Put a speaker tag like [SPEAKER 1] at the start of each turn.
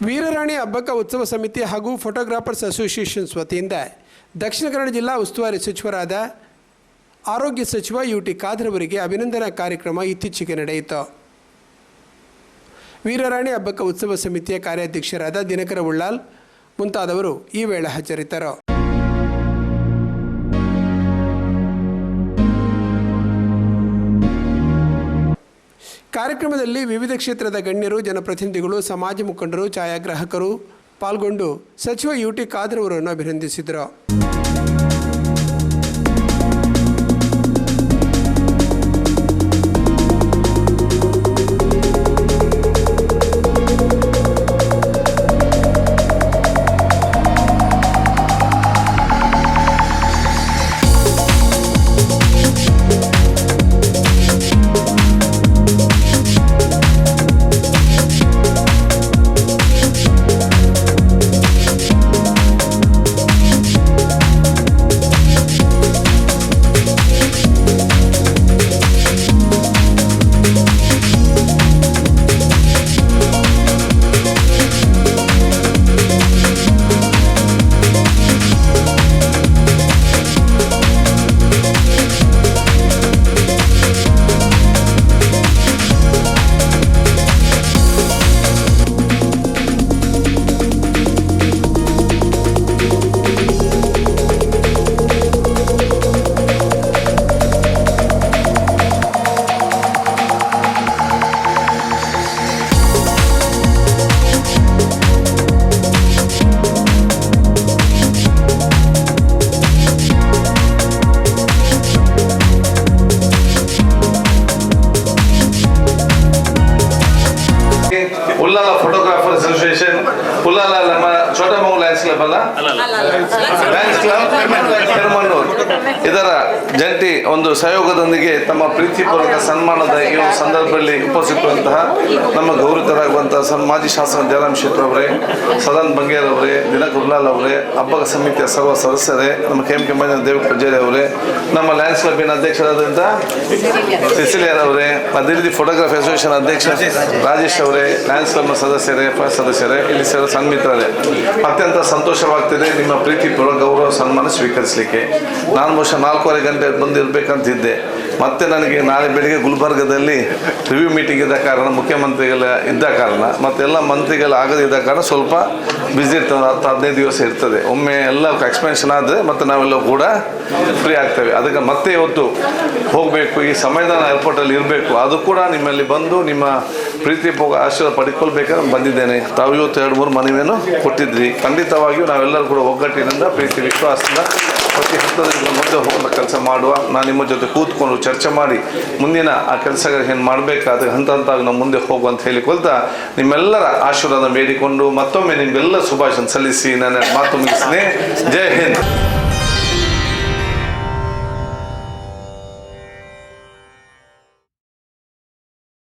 [SPEAKER 1] ವೀರರಾಣಿ ಹಬ್ಬಕ್ಕ ಉತ್ಸವ ಸಮಿತಿ ಹಾಗೂ ಫೋಟೋಗ್ರಾಫರ್ಸ್ ಅಸೋಸಿಯೇಷನ್ಸ್ ವತಿಯಿಂದ ದಕ್ಷಿಣ ಕನ್ನಡ ಜಿಲ್ಲಾ ಉಸ್ತುವಾರಿ ಸಚಿವರಾದ ಆರೋಗ್ಯ ಸಚಿವ ಯುಟಿ ಖಾದರ್ ಅವರಿಗೆ ಅಭಿನಂದನಾ ಕಾರ್ಯಕ್ರಮ ಇತ್ತೀಚೆಗೆ ನಡೆಯಿತು. ವೀರರಾಣಿ ಹಬ್ಬಕ್ಕ ಉತ್ಸವ ಸಮಿತಿಯ ಕಾರ್ಯಾಧ್ಯಕ್ಷರಾದ ದಿನಕರ ಉಳ್ಳಾಲ್ ಮುಂತಾದವರು ಈ ವೇಳೆ ಹಾಜರಿದ್ದರು. ಕಾರ್ಯಕ್ರಮದಲ್ಲಿ ವಿವಿಧ ಕ್ಷೇತ್ರದ ಗಣ್ಯರು, ಜನಪ್ರತಿನಿಧಿಗಳು, ಸಮಾಜ ಮುಖಂಡರು, ಛಾಯಾಗ್ರಾಹಕರು ಪಾಲ್ಗೊಂಡು ಸಚಿವ ಯುಟಿ ಖಾದರ್ ಅವರನ್ನು ಅಭಿನಂದಿಸಿದರು.
[SPEAKER 2] ಉಲ್ಲಾಲ ಫೋಟೋಗ್ರಾಫರ್ ಅಸೋಸಿಯೇಷನ್, ಉಲ್ಲಾಲ ನಮ್ಮ ಛೋಟಾ ಮಗು ಲಯನ್ಸ್ ಕ್ಲಬ್ ಅಲ್ಲ, ಲಯನ್ಸ್ ಕ್ಲಬ್ ಕೆರಮಣ್ಣೂರು ಇದರ ಜಂಟಿ ಒಂದು ಸಹಯೋಗದೊಂದಿಗೆ ತಮ್ಮ ಪ್ರೀತಿಪೂರ್ವಕ ಸನ್ಮಾನದ ಈ ಸಂದರ್ಭದಲ್ಲಿ ಉಪಸ್ಥಿತರುವಂತಹ ನಮ್ಮ ಗೌರವಿತರಾಗುವಂತಹ ಮಾಜಿ ಶಾಸಕ ಜಯರಾಮ್ ಶೆಟ್ಟರ್ ಅವರೇ, ಸದನ್ ಬಂಗೇರ್ ಅವರೇ, ದಿನಕರ್ ಉಲ್ಲಾಲ್ ಅವರೇ, ಹಬ್ಬದ ಸಮಿತಿಯ ಸರ್ವ ಸದಸ್ಯರೇ, ನಮ್ಮ KM ದೇವ ಪೂಜಾರಿ ಅವರೇ, ನಮ್ಮ ಲಯನ್ಸ್ ಕ್ಲಬ್ಬಿನ ಅಧ್ಯಕ್ಷರಾದಂಥ ಸಿಸಿಲಿಯರ್ ಅವರೇ, ಅದೇ ರೀತಿ ಫೋಟೋಗ್ರಫಿ ಅಸೋಸಿಯೇಷನ್ ಅಧ್ಯಕ್ಷ ರಾಜೇಶ್ ಅವರೇ, ಲಯನ್ಸ್ ಕ್ಲಬ್ನ ಸದಸ್ಯರೇ, ಸದಸ್ಯರೇ, ಇಲ್ಲಿ ಸನ್ಮಿತ್ರರೇ, ಅತ್ಯಂತ ಸಂತೋಷವಾಗ್ತಿದೆ ನಿಮ್ಮ ಪ್ರೀತಿಪೂರ್ವಕ ಗೌರವ ಸನ್ಮಾನ ಸ್ವೀಕರಿಸಲಿಕ್ಕೆ. ನಾನು ಬಹುಶಃ 4:15 ಗಂಟೆ ಬಂದಿರಬೇಕಂತಿದ್ದೆ. ಮತ್ತೆ ನನಗೆ ನಾಳೆ ಬೆಳಿಗ್ಗೆ ಗುಲ್ಬರ್ಗದಲ್ಲಿ ರಿವ್ಯೂ ಮೀಟಿಂಗ್ ಇದ್ದ ಕಾರಣ, ಮುಖ್ಯಮಂತ್ರಿಗಳ ಇದ್ದ ಕಾರಣ, ಮತ್ತೆಲ್ಲ ಮಂತ್ರಿಗಳು ಆಗದಿದ್ದ ಕಾರಣ ಸ್ವಲ್ಪ ಬ್ಯುಸಿ ಇರ್ತದೆ. 10-15 ದಿವಸ ಇರ್ತದೆ. ಒಮ್ಮೆ ಎಲ್ಲ ಎಕ್ಸ್ಪೆನ್ಷನ್ ಆದರೆ ಮತ್ತೆ ನಾವೆಲ್ಲ ಕೂಡ ಫ್ರೀ ಆಗ್ತೇವೆ. ಅದಕ್ಕೆ ಮತ್ತೆ ಇವತ್ತು ಹೋಗಬೇಕು, ಈ ಸಮಯದಲ್ಲಿ ಏರ್ಪೋರ್ಟಲ್ಲಿ ಇರಬೇಕು. ಅದು ಕೂಡ ನಿಮ್ಮಲ್ಲಿ ಬಂದು ನಿಮ್ಮ ಪ್ರೀತಿಪೂರ್ವಕ ಆಶೀರ್ವಾದ ಪಡ್ಕೊಳ್ಬೇಕಾದ್ರೆ ಬಂದಿದ್ದೇನೆ. ತಾವು ಇವತ್ತು 2-3 ಮನವಿಯನ್ನು ಕೊಟ್ಟಿದ್ರಿ. ಖಂಡಿತವಾಗಿಯೂ ನಾವೆಲ್ಲರೂ ಕೂಡ ಒಗ್ಗಟ್ಟಿನಿಂದ, ಪ್ರೀತಿ ವಿಶ್ವಾಸದಿಂದ ಪ್ರತಿ ಹಂತದಿಂದ ಮುಂದೆ ಹೋಗುವ ಕೆಲಸ ಮಾಡುವ. ನಾನು ನಿಮ್ಮ ಜೊತೆ ಕೂತ್ಕೊಂಡು ಚರ್ಚೆ ಮಾಡಿ ಮುಂದಿನ ಆ ಕೆಲಸಗಳಿಗೆ ಏನು ಮಾಡಬೇಕಾದ ಹಂತ ಹಂತವಾಗಿ ನಾವು ಮುಂದೆ ಹೋಗುವಂತ ಹೇಳಿಕೊಳ್ತಾ ನಿಮ್ಮೆಲ್ಲರ ಆಶೀರ್ವಾದ ಬೇಡಿಕೊಂಡು ಮತ್ತೊಮ್ಮೆ ನಿಮಗೆಲ್ಲ ಶುಭಾಶಯ ಸಲ್ಲಿಸಿ ನನ್ನ ಮಾತು ಮುಗಿಸ್ತೇನೆ. ಜೈ ಹಿಂದ್.